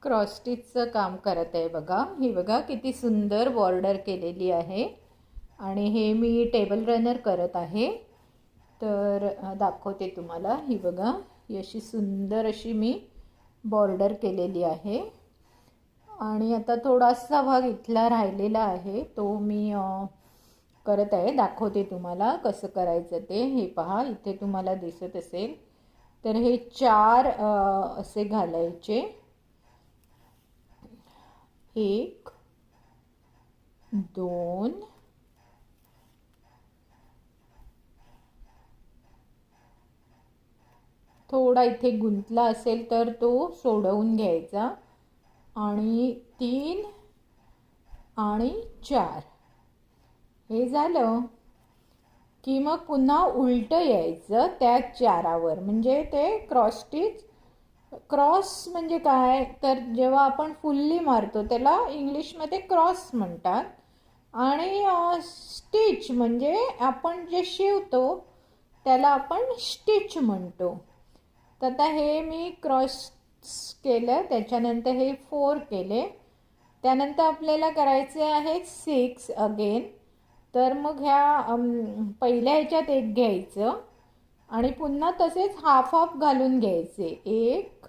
Cross स्टिचचं काम करत आहे बघा. ही बघा किती सुंदर बॉर्डर केलेली आहे आणि हे मी टेबल रनर करत आहे. तर दाखवते तुम्हाला. ही बघा, ही अशी सुंदर अशी मी बॉर्डर केलेली आहे आणि आता थोडासा भाग इथला राहिलेला आहे, तो मी करत आहे. दाखवते तुम्हाला कसं करायचं ते. हे पहा, इथे तुम्हाला दिसत असेल. तर हे 4 असे घालायचे. 1 2 थोडा इथे गुंतला असेल तर तो सोडवून घ्यायचा आणि 3 आणि 4 हे झालं की मग पुन्हा उलटं यायचं त्या 4वर. म्हणजे ते क्रॉस स्टिच. क्रॉस म्हणजे काय, तर जेव्हा आपण फुल्ली मारतो त्याला इंग्लिशमध्ये क्रॉस म्हणतात आणि स्टिच म्हणजे आपण जे शिवतो त्याला आपण स्टिच म्हणतो. तर आता हे मी क्रॉस केलं, त्याच्यानंतर हे 4 केले, त्यानंतर आपल्याला करायचे आहे 6 अगेन. तर मग ह्या पहिल्या ह्याच्यात एक घ्यायचं आणि पुन्हा तसेच हाफ हाफ घालून घ्यायचे. 1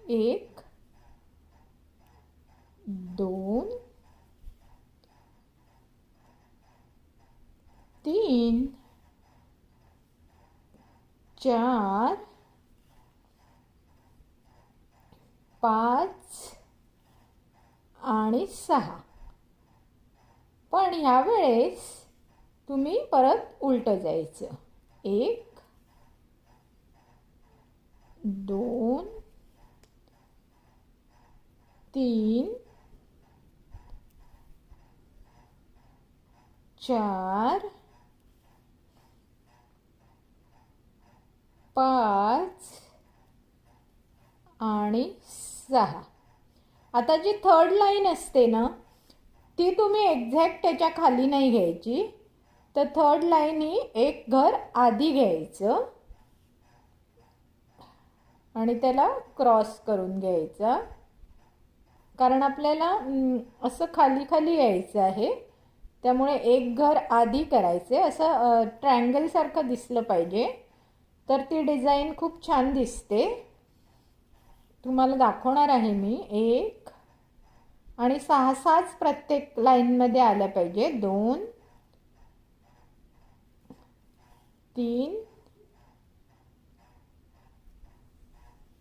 1 2 3 4 5 आणि 6. पण ह्या वेळेस तुम्ही परत उलटं जायचं. 1 2 3 4 5 आणि 6. आता जी थर्ड लाईन असते ना, ती तुम्ही एक्झॅक्ट त्याच्या खाली नाही घ्यायची. तर थर्ड लाईन ही एक घर आधी घ्यायचं आणि त्याला क्रॉस करून घ्यायचा, कारण आपल्याला असं खाली खाली यायचं आहे. त्यामुळे एक घर आधी करायचे. असं ट्रायंगलसारखं दिसलं पाहिजे, तर ती डिझाईन खूप छान दिसते. तुम्हाला दाखवणार आहे मी. 1 आणि 6 प्रत्येक लाईनमध्ये आल्या पाहिजे. 2 3